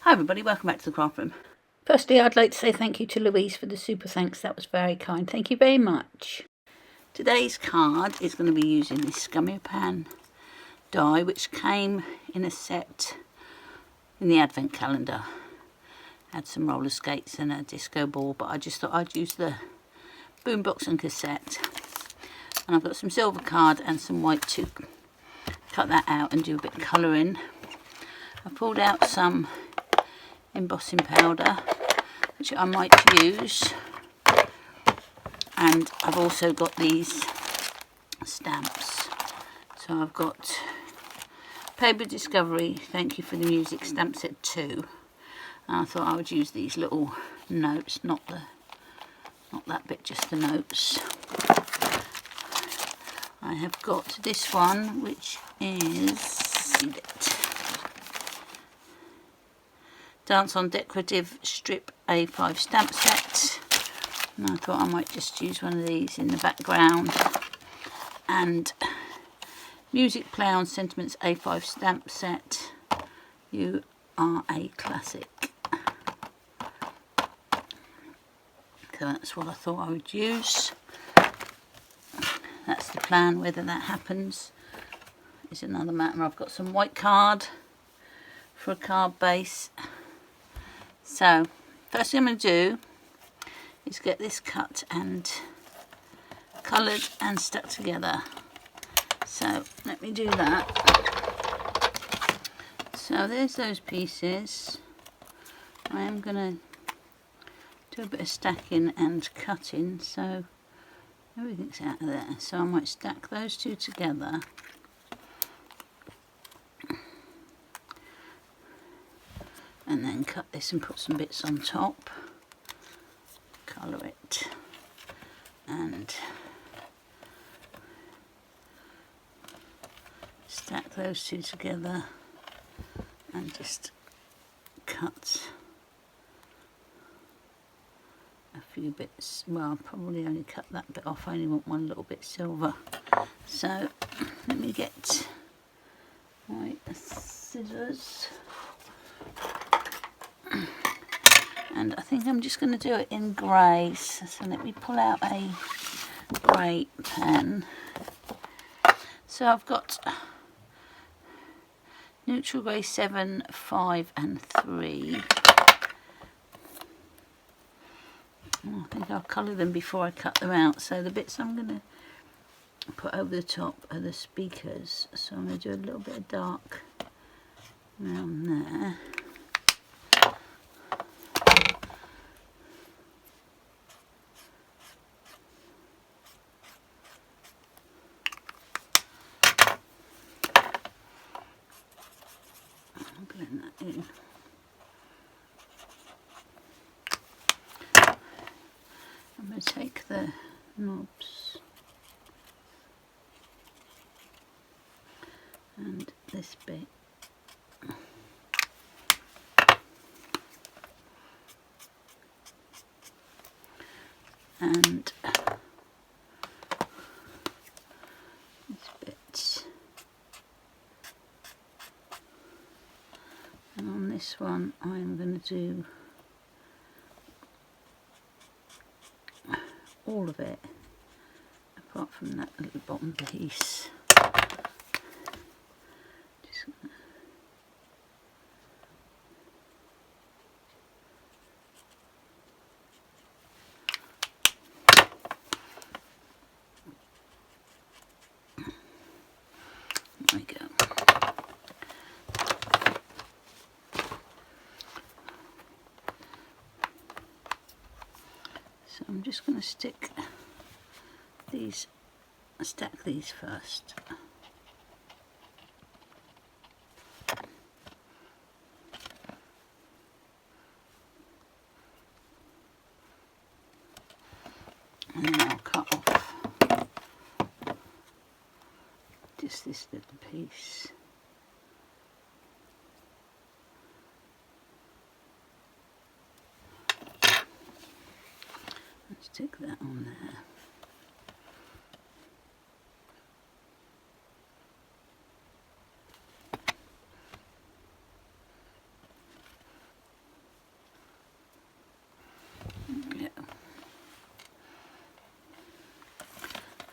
Hi everybody, welcome back to the craft room. Firstly, I'd like to say thank you to Louise for the super thanks. That was very kind. Thank you very much. Today's card is going to be using this Gummiapan Die, which came in a set in the advent calendar. Had some roller skates and a disco ball, but I just thought I'd use the boombox and cassette. And I've got some silver card and some white to cut that out and do a bit of colouring. I pulled out some embossing powder, which I might use, and I've also got these stamps. So I've got Paper Discovery, Thank You for the Music stamp set 2, and I thought I would use these little notes, not that bit, just the notes. I have got this one, which is Dance on Decorative Strip A5 stamp set, and I thought I might just use one of these in the background. And Music Play on Sentiments A5 stamp set, You Are a Classic. So that's what I thought I would use. That's the plan. Whether that happens is another matter. I've got some white card for a card base. So first thing I'm going to do is get this cut and coloured and stuck together. So let me do that. So there's those pieces. I am going to do a bit of stacking and cutting so everything's out of there. So I might stack those two together. And then cut this and put some bits on top, colour it, and stack those two together and just cut a few bits. Well, I'll probably only cut that bit off, I only want one little bit silver. So let me get my scissors. And I think I'm just going to do it in greys. So let me pull out a grey pen. So I've got neutral grey 7, 5 and 3. I think I'll colour them before I cut them out. So the bits I'm going to put over the top are the speakers. So I'm going to do a little bit of dark around there. Blend that in. I'm going to take the knobs and this bit and this bit. And on this one I'm going to do all of it apart from that little bottom piece. Just gonna there we go. So I'm just going to stick these, stack these first. And then I'll cut off just this little piece. Stick that on there.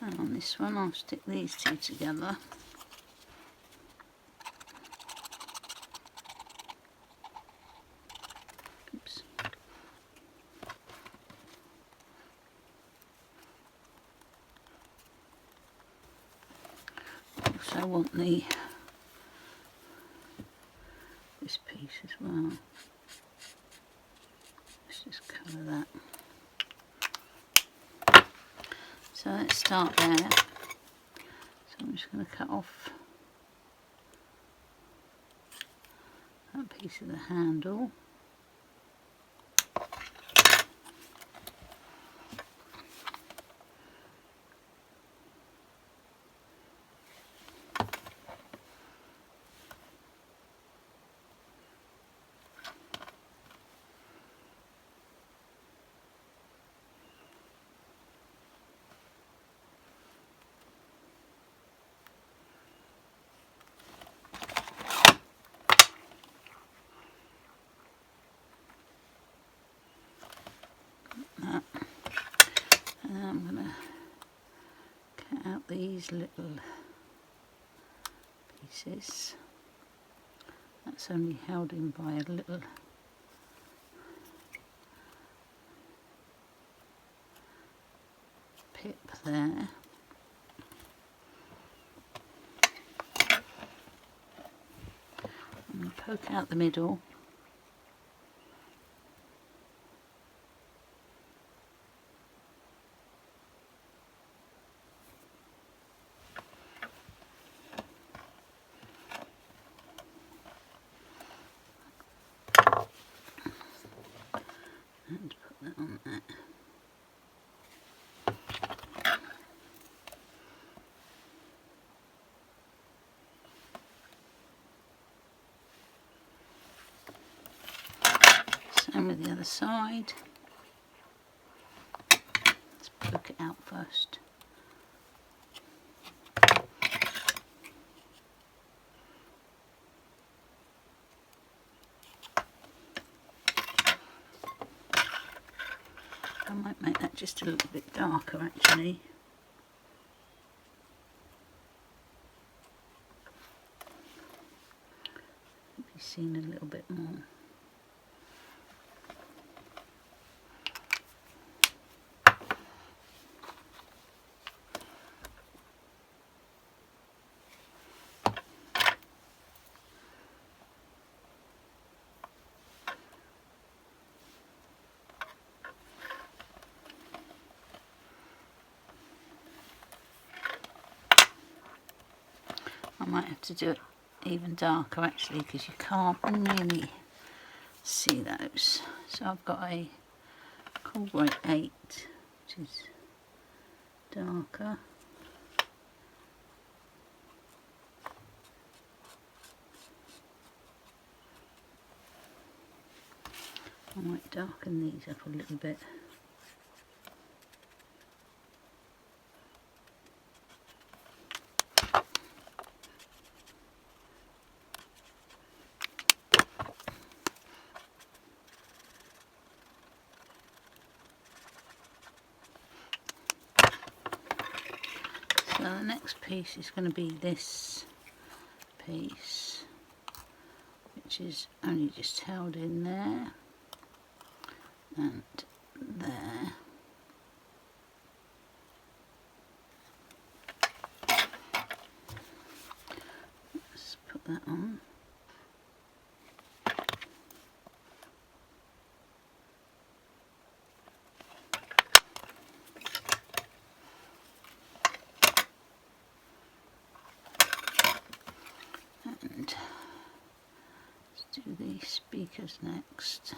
And on this one I'll stick these two together. Oops. Also want this piece as well. Let's just colour that. So let's start there. So I'm just going to cut off that piece of the handle. I'm going to cut out these little pieces. That's only held in by a little pip there. I'm going to poke out the middle. And put that on there. Same with the other side. Let's poke it out first. I might make that just a little bit darker actually. Be seen a little bit more. I might have to do it even darker actually because you can't really see those. So I've got a Cool 8 which is darker. I might darken these up a little bit. So the next piece is going to be this piece, which is only just held in there and there. Let's put that on. And let's do the speakers next.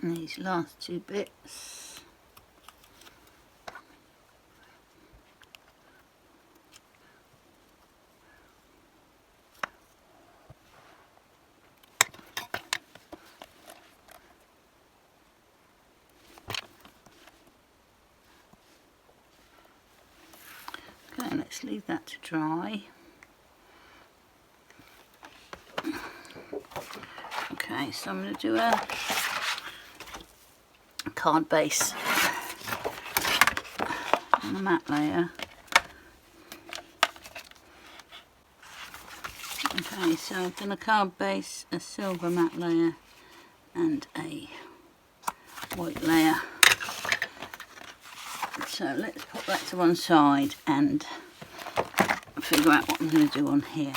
And these last two bits. Okay, let's leave that to dry. Okay, so I'm going to do a card base on the matte layer. Okay, so I've done a card base, a silver matte layer and a white layer. So let's put that to one side and figure out what I'm going to do on here.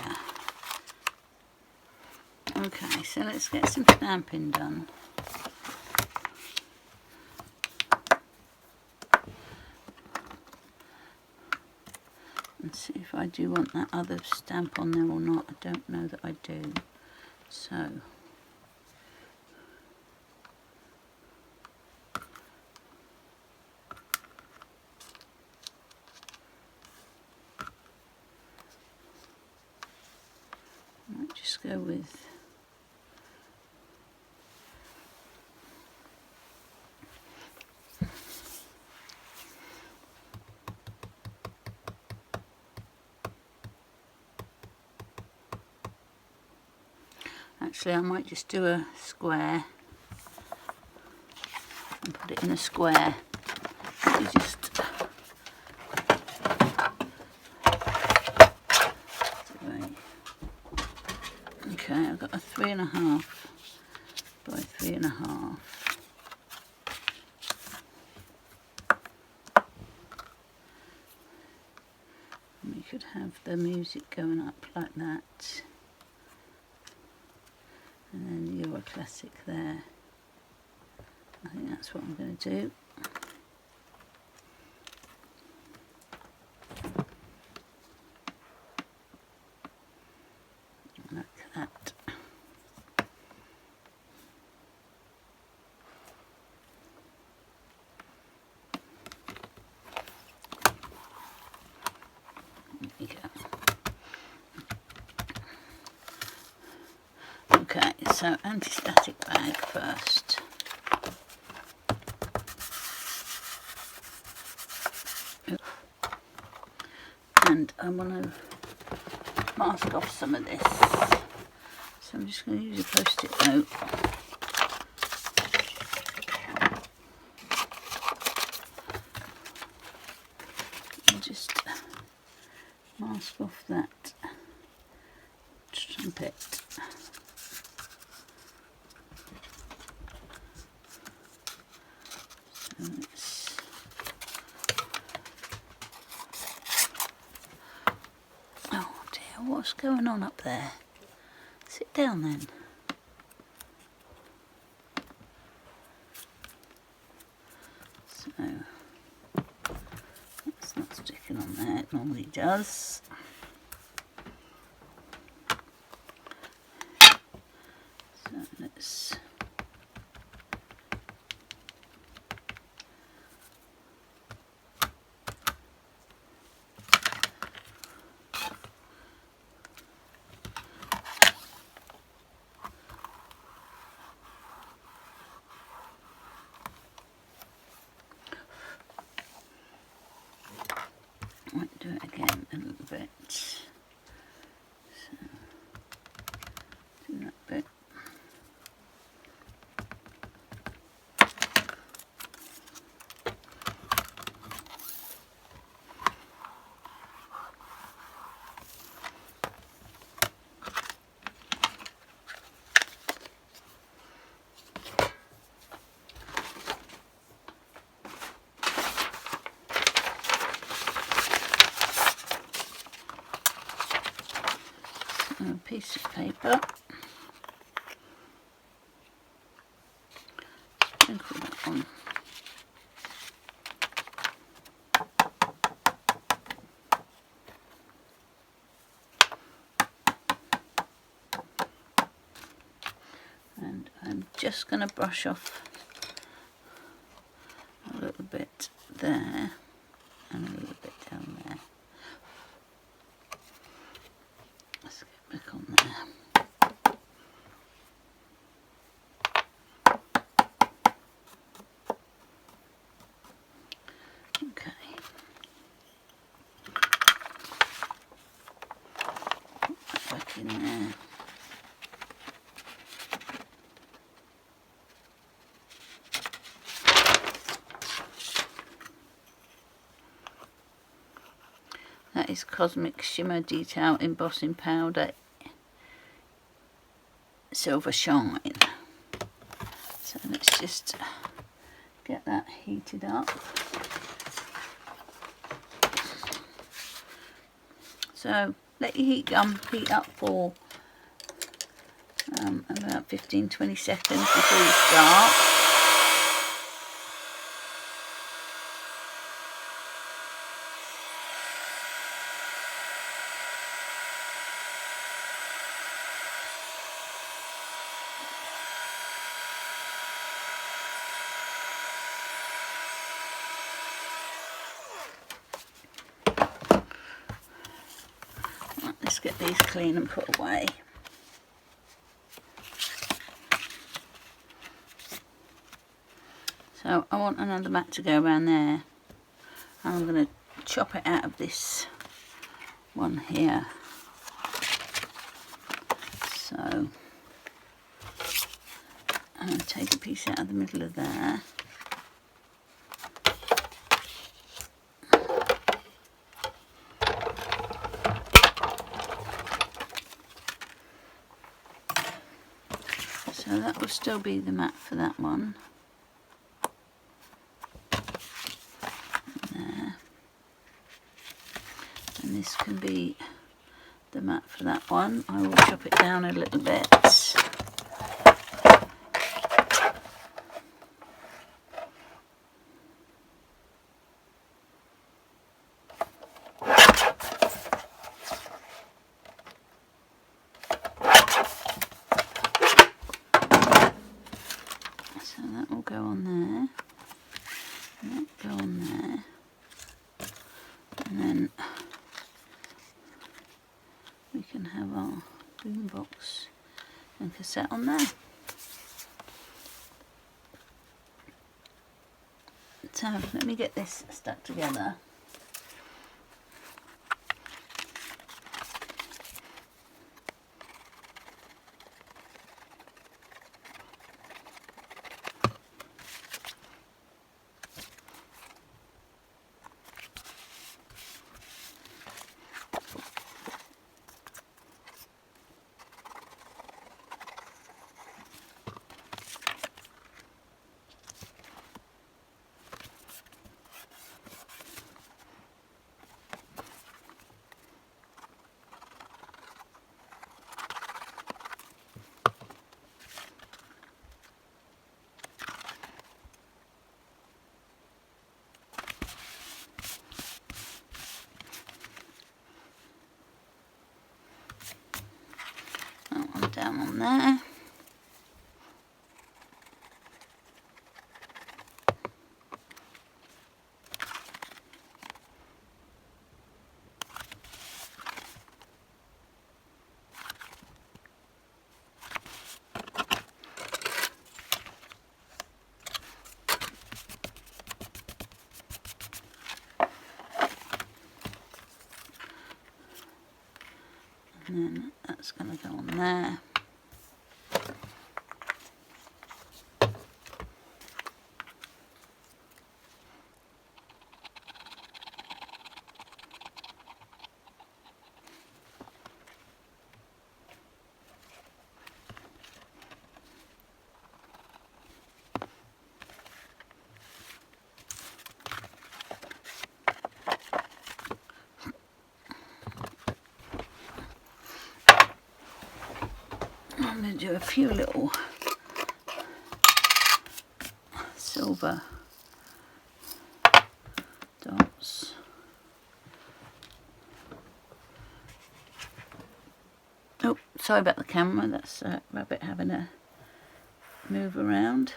Okay, so let's get some stamping done. And see if I do want that other stamp on there or not. I don't know that I do. So I might just go with actually I might just do a square and put it in a square. You just okay, I've got a 3.5 by 3.5. And we could have the music going up like that. And then your classic there. I think that's what I'm going to do. Like that. There you go. Okay, so anti-static bag first. And I want to mask off some of this. So I'm just going to use a post-it note. And just mask off that trumpet. Oh dear, what's going on up there? Sit down then. So that's not sticking on there, it normally does. So let's might do it again a little bit. So do that bit. A piece of paper, sprinkle that on. And I'm just going to brush off there and a little bit down there. Let's get back on there. Okay. Put that back in there. That is Cosmic Shimmer Detail Embossing Powder Silver Shine. So let's just get that heated up. So let your heat up for about 15-20 seconds before you start. Let's get these clean and put away. So I want another mat to go around there. I'm going to chop it out of this one here. So I'm going to take a piece out of the middle of there. So that will still be the mat for that one. There. And this can be the mat for that one. I will chop it down a little bit. Go on there, and that go on there, and then we can have our boom box and cassette on there. So let me get this stuck together. Down on there. And then that's going to go on there. I'm going to do a few little silver dots. Oh, sorry about the camera, that's Rabbit having a move around.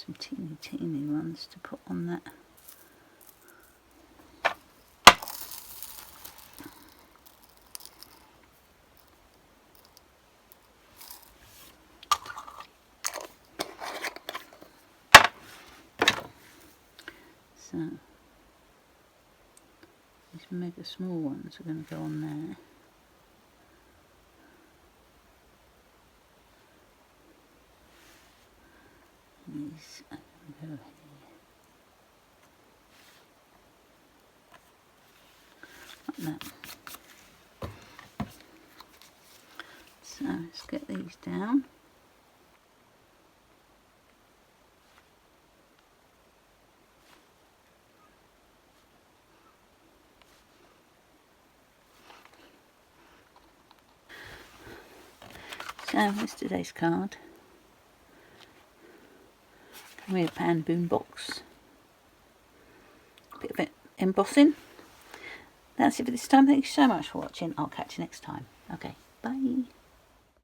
some teeny ones to put on that. So these mega small ones are going to go on there. And these are going to go here. Like that. So let's get these down. So here's today's card. Gummiapan boombox. Bit of it embossing. That's it for this time. Thank you so much for watching. I'll catch you next time. Okay, bye.